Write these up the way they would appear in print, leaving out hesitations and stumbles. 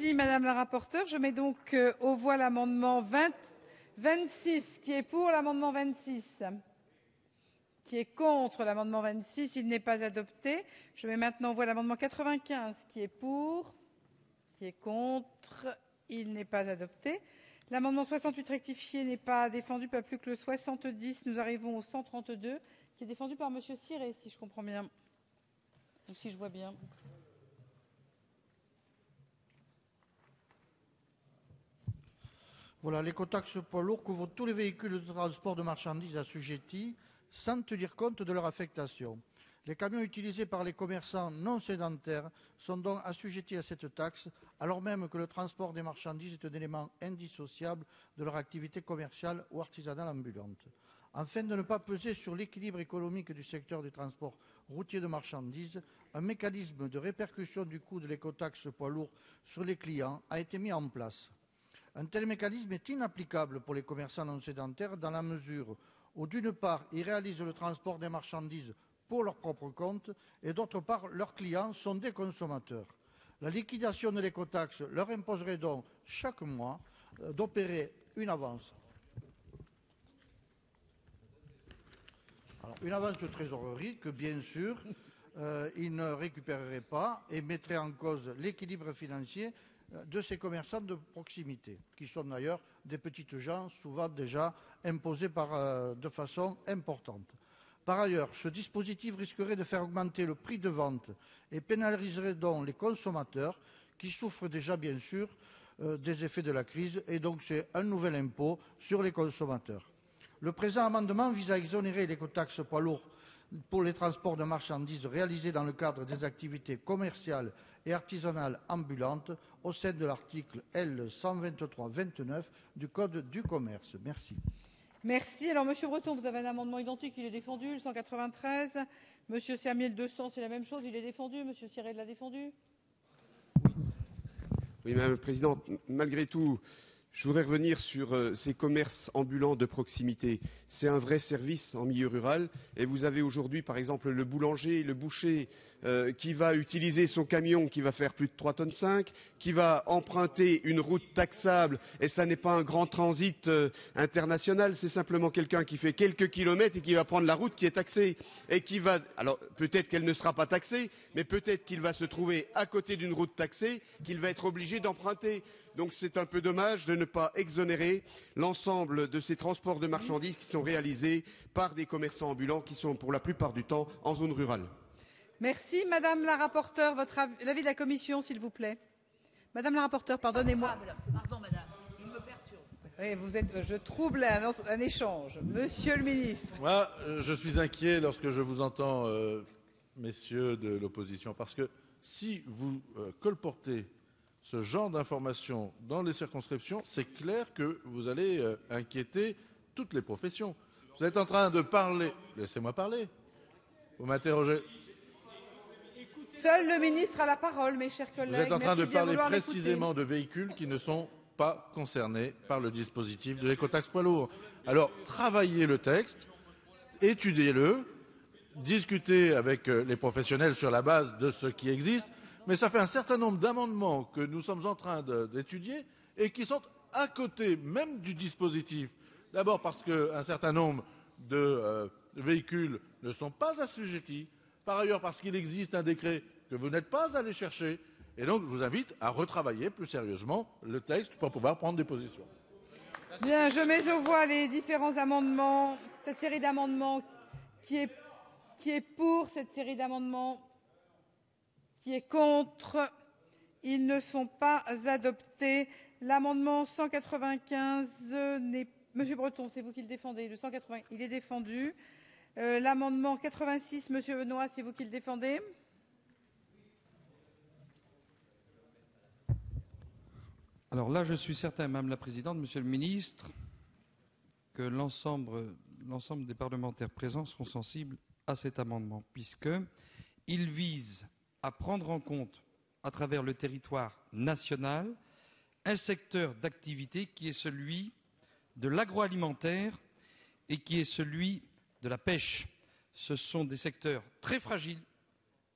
Merci Madame la rapporteure. Je mets donc aux voix l'amendement 26. Qui est pour l'amendement 26? Qui est contre l'amendement 26? Il n'est pas adopté. Je mets maintenant aux voix l'amendement 95. Qui est pour? Qui est contre? Il n'est pas adopté. L'amendement 68 rectifié n'est pas défendu, pas plus que le 70. Nous arrivons au 132, qui est défendu par Monsieur Ciré, si je comprends bien. Ou si je vois bien. Voilà, l'écotaxe poids lourd couvre tous les véhicules de transport de marchandises assujettis, sans tenir compte de leur affectation. Les camions utilisés par les commerçants non sédentaires sont donc assujettis à cette taxe, alors même que le transport des marchandises est un élément indissociable de leur activité commerciale ou artisanale ambulante. Afin de ne pas peser sur l'équilibre économique du secteur du transport routier de marchandises, un mécanisme de répercussion du coût de l'écotaxe poids lourd sur les clients a été mis en place. Un tel mécanisme est inapplicable pour les commerçants non sédentaires dans la mesure où, d'une part, ils réalisent le transport des marchandises pour leur propre compte et, d'autre part, leurs clients sont des consommateurs. La liquidation de l'écotaxe leur imposerait donc chaque mois d'opérer une avance. Alors, une avance de trésorerie que, bien sûr, ils ne récupéreraient pas et mettrait en cause l'équilibre financier de ces commerçants de proximité, qui sont d'ailleurs des petites gens, souvent déjà imposés de façon importante. Par ailleurs, ce dispositif risquerait de faire augmenter le prix de vente et pénaliserait donc les consommateurs qui souffrent déjà, bien sûr, des effets de la crise, et donc c'est un nouvel impôt sur les consommateurs. Le présent amendement vise à exonérer l'écotaxe poids lourd pour les transports de marchandises réalisés dans le cadre des activités commerciales et artisanales ambulantes au sein de l'article L. 123-29 du Code du commerce. Merci. Merci. Alors, Monsieur Breton, vous avez un amendement identique, il est défendu, le 193. Monsieur Sermier, le 200, c'est la même chose, il est défendu. Monsieur Ciré l'a défendu. Oui, Madame la Présidente, malgré tout, je voudrais revenir sur ces commerces ambulants de proximité. C'est un vrai service en milieu rural. Et vous avez aujourd'hui, par exemple, le boulanger, le boucher, qui va utiliser son camion, qui va faire plus de 3,5 tonnes, qui va emprunter une route taxable. Et ça n'est pas un grand transit international, c'est simplement quelqu'un qui fait quelques kilomètres et qui va prendre la route qui est taxée. Et qui va, alors peut-être qu'elle ne sera pas taxée, mais peut-être qu'il va se trouver à côté d'une route taxée qu'il va être obligé d'emprunter. Donc c'est un peu dommage de ne pas exonérer l'ensemble de ces transports de marchandises qui sont réalisés par des commerçants ambulants qui sont pour la plupart du temps en zone rurale. Merci. Madame la rapporteure, l'avis de la commission, s'il vous plaît. Madame la rapporteure, pardonnez-moi. Pardon, madame, il me perturbe. Oui, je trouble un échange. Monsieur le ministre. Moi, je suis inquiet lorsque je vous entends, messieurs de l'opposition, parce que si vous colportez ce genre d'informations dans les circonscriptions, c'est clair que vous allez inquiéter toutes les professions. Vous êtes en train de parler... Laissez-moi parler. Vous m'interrogez. Seul le ministre a la parole, mes chers collègues. Vous êtes en train de parler précisément l'écouter. de véhicules qui ne sont pas concernés par le dispositif de l'écotaxe poids lourd. Alors, travaillez le texte, étudiez-le, discutez avec les professionnels sur la base de ce qui existe, mais ça fait un certain nombre d'amendements que nous sommes en train d'étudier et qui sont à côté même du dispositif. D'abord parce qu'un certain nombre de véhicules ne sont pas assujettis. Par ailleurs parce qu'il existe un décret que vous n'êtes pas allé chercher. Et donc je vous invite à retravailler plus sérieusement le texte pour pouvoir prendre des positions. Bien, je mets aux voix les différents amendements, cette série d'amendements. Qui est pour cette série d'amendements? Qui est contre? Ils ne sont pas adoptés. L'amendement 195 n'est... Monsieur Breton, c'est vous qui le défendez. Le 180, il est défendu. L'amendement 86, Monsieur Benoît, c'est vous qui le défendez? Alors là, je suis certain, Madame la Présidente, Monsieur le Ministre, que l'ensemble des parlementaires présents seront sensibles à cet amendement, puisqu'il vise à prendre en compte, à travers le territoire national, un secteur d'activité qui est celui de l'agroalimentaire et qui est celui de la pêche. Ce sont des secteurs très fragiles,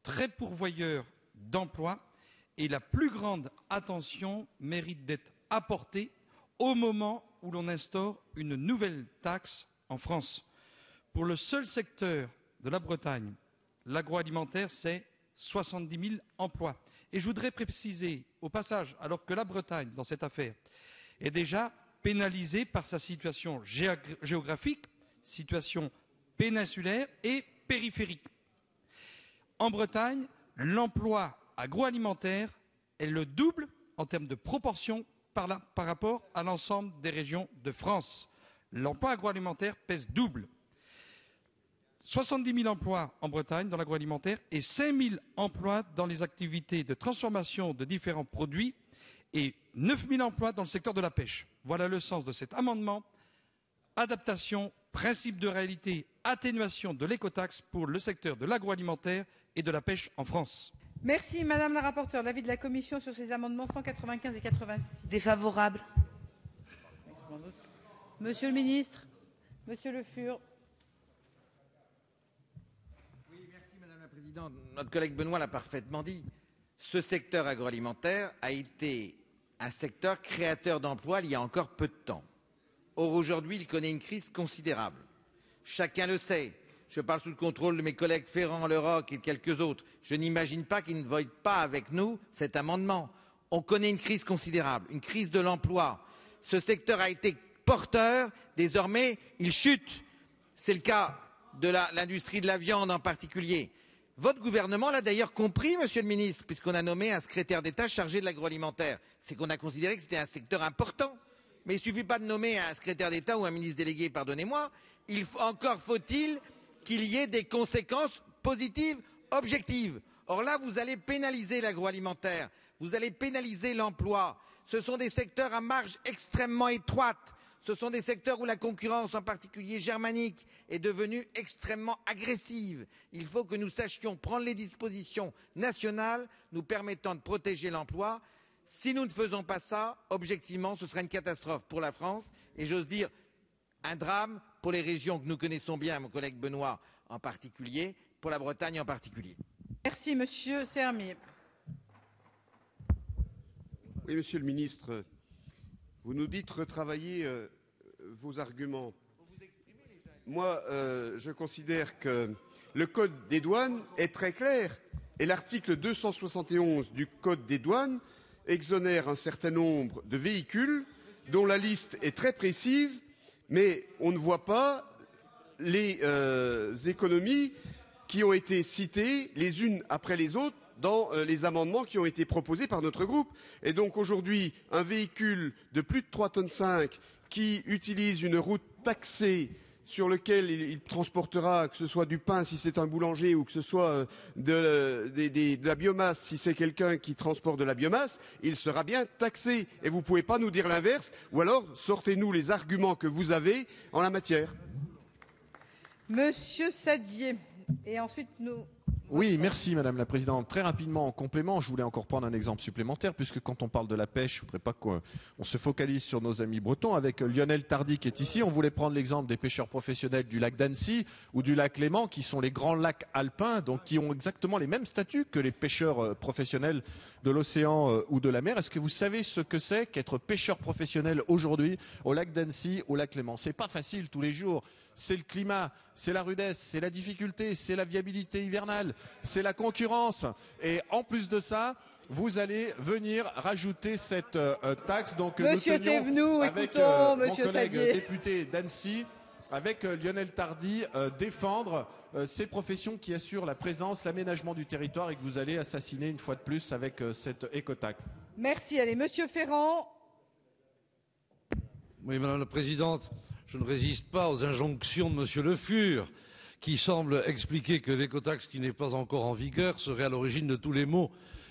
très pourvoyeurs d'emplois et la plus grande attention mérite d'être apportée au moment où l'on instaure une nouvelle taxe en France. Pour le seul secteur de la Bretagne, l'agroalimentaire, c'est 70 000 emplois. Et je voudrais préciser au passage, alors que la Bretagne, dans cette affaire, est déjà pénalisée par sa situation géographique, situation péninsulaire et périphérique. En Bretagne, l'emploi agroalimentaire est le double en termes de proportion par rapport à l'ensemble des régions de France. L'emploi agroalimentaire pèse double. 70 000 emplois en Bretagne dans l'agroalimentaire et 5 000 emplois dans les activités de transformation de différents produits et 9 000 emplois dans le secteur de la pêche. Voilà le sens de cet amendement. Adaptation, principe de réalité, atténuation de l'écotaxe pour le secteur de l'agroalimentaire et de la pêche en France. Merci, Madame la rapporteure. L'avis de la Commission sur ces amendements 195 et 86. Défavorable. Monsieur le ministre, Monsieur Le Fur. Oui, merci Madame la Présidente. Notre collègue Benoît l'a parfaitement dit. Ce secteur agroalimentaire a été un secteur créateur d'emplois il y a encore peu de temps. Or, aujourd'hui, il connaît une crise considérable. Chacun le sait. Je parle sous le contrôle de mes collègues Ferrand, Leroc et quelques autres. Je n'imagine pas qu'ils ne votent pas avec nous cet amendement. On connaît une crise considérable, une crise de l'emploi. Ce secteur a été porteur, désormais, il chute. C'est le cas de l'industrie de la viande en particulier. Votre gouvernement l'a d'ailleurs compris, Monsieur le Ministre, puisqu'on a nommé un secrétaire d'État chargé de l'agroalimentaire. C'est qu'on a considéré que c'était un secteur important. Mais il ne suffit pas de nommer un secrétaire d'État ou un ministre délégué, pardonnez-moi. Encore faut-il qu'il y ait des conséquences positives, objectives. Or là, vous allez pénaliser l'agroalimentaire, vous allez pénaliser l'emploi. Ce sont des secteurs à marge extrêmement étroite. Ce sont des secteurs où la concurrence, en particulier germanique, est devenue extrêmement agressive. Il faut que nous sachions prendre les dispositions nationales nous permettant de protéger l'emploi. Si nous ne faisons pas ça, objectivement, ce sera une catastrophe pour la France et j'ose dire un drame pour les régions que nous connaissons bien, mon collègue Benoît en particulier, pour la Bretagne en particulier. Merci, Monsieur Sermier. Oui, Monsieur le Ministre, vous nous dites retravailler vos arguments. Moi, je considère que le Code des douanes est très clair et l'article 271 du Code des douanes exonère un certain nombre de véhicules dont la liste est très précise, mais on ne voit pas les économies qui ont été citées les unes après les autres dans les amendements qui ont été proposés par notre groupe. Et donc aujourd'hui, un véhicule de plus de 3,5 tonnes qui utilise une route taxée sur lequel il transportera, que ce soit du pain si c'est un boulanger ou que ce soit de la biomasse si c'est quelqu'un qui transporte de la biomasse, il sera bien taxé. Et vous ne pouvez pas nous dire l'inverse, ou alors sortez-nous les arguments que vous avez en la matière. Monsieur Sadier, et ensuite nous... Oui, merci Madame la Présidente. Très rapidement, en complément, je voulais encore prendre un exemple supplémentaire, puisque quand on parle de la pêche, je ne voudrais pas qu'on se focalise sur nos amis bretons. Avec Lionel Tardy qui est ici, on voulait prendre l'exemple des pêcheurs professionnels du lac d'Annecy ou du lac Léman, qui sont les grands lacs alpins, donc qui ont exactement les mêmes statuts que les pêcheurs professionnels de l'océan ou de la mer. Est-ce que vous savez ce que c'est qu'être pêcheur professionnel aujourd'hui au lac d'Annecy, au lac Léman? C'est pas facile tous les jours. C'est le climat, c'est la rudesse, c'est la difficulté, c'est la viabilité hivernale, c'est la concurrence. Et en plus de ça, vous allez venir rajouter cette taxe. Donc, Monsieur Thévenoud, écoutons, Monsieur Sadier. Mon collègue député d'Annecy, avec Lionel Tardy, défendre ces professions qui assurent la présence, l'aménagement du territoire et que vous allez assassiner une fois de plus avec cette écotaxe. Merci. Allez, Monsieur Ferrand. Oui, Madame la Présidente, je ne résiste pas aux injonctions de Monsieur Le Fur, qui semble expliquer que l'écotaxe qui n'est pas encore en vigueur serait à l'origine de tous les maux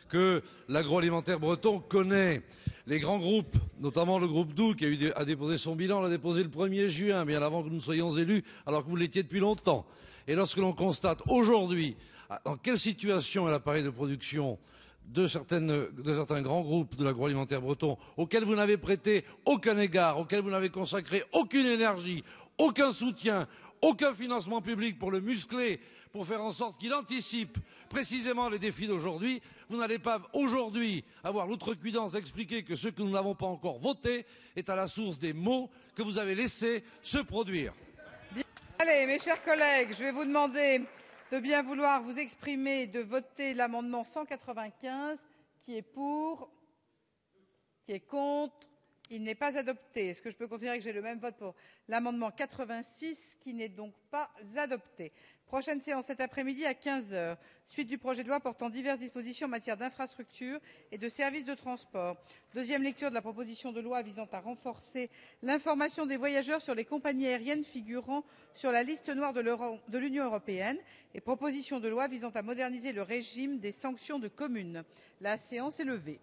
que l'agroalimentaire breton connaît. Les grands groupes, notamment le groupe Doux, qui a déposé son bilan, l'a déposé le 1er juin, bien avant que nous soyons élus, alors que vous l'étiez depuis longtemps. Et lorsque l'on constate aujourd'hui dans quelle situation est l'appareil de production de certains grands groupes de l'agroalimentaire breton, auxquels vous n'avez prêté aucun égard, auxquels vous n'avez consacré aucune énergie, aucun soutien, aucun financement public pour le muscler, pour faire en sorte qu'il anticipe précisément les défis d'aujourd'hui. Vous n'allez pas aujourd'hui avoir l'outrecuidance d'expliquer que ce que nous n'avons pas encore voté est à la source des maux que vous avez laissés se produire. Bien. Allez, mes chers collègues, je vais vous demander de bien vouloir vous exprimer et de voter l'amendement 195 qui est pour, qui est contre. Il n'est pas adopté. Est-ce que je peux considérer que j'ai le même vote pour l'amendement 86 qui n'est donc pas adopté? Prochaine séance cet après-midi à 15 h. Suite du projet de loi portant diverses dispositions en matière d'infrastructures et de services de transport. Deuxième lecture de la proposition de loi visant à renforcer l'information des voyageurs sur les compagnies aériennes figurant sur la liste noire de l'Union européenne et proposition de loi visant à moderniser le régime des sanctions de communes. La séance est levée.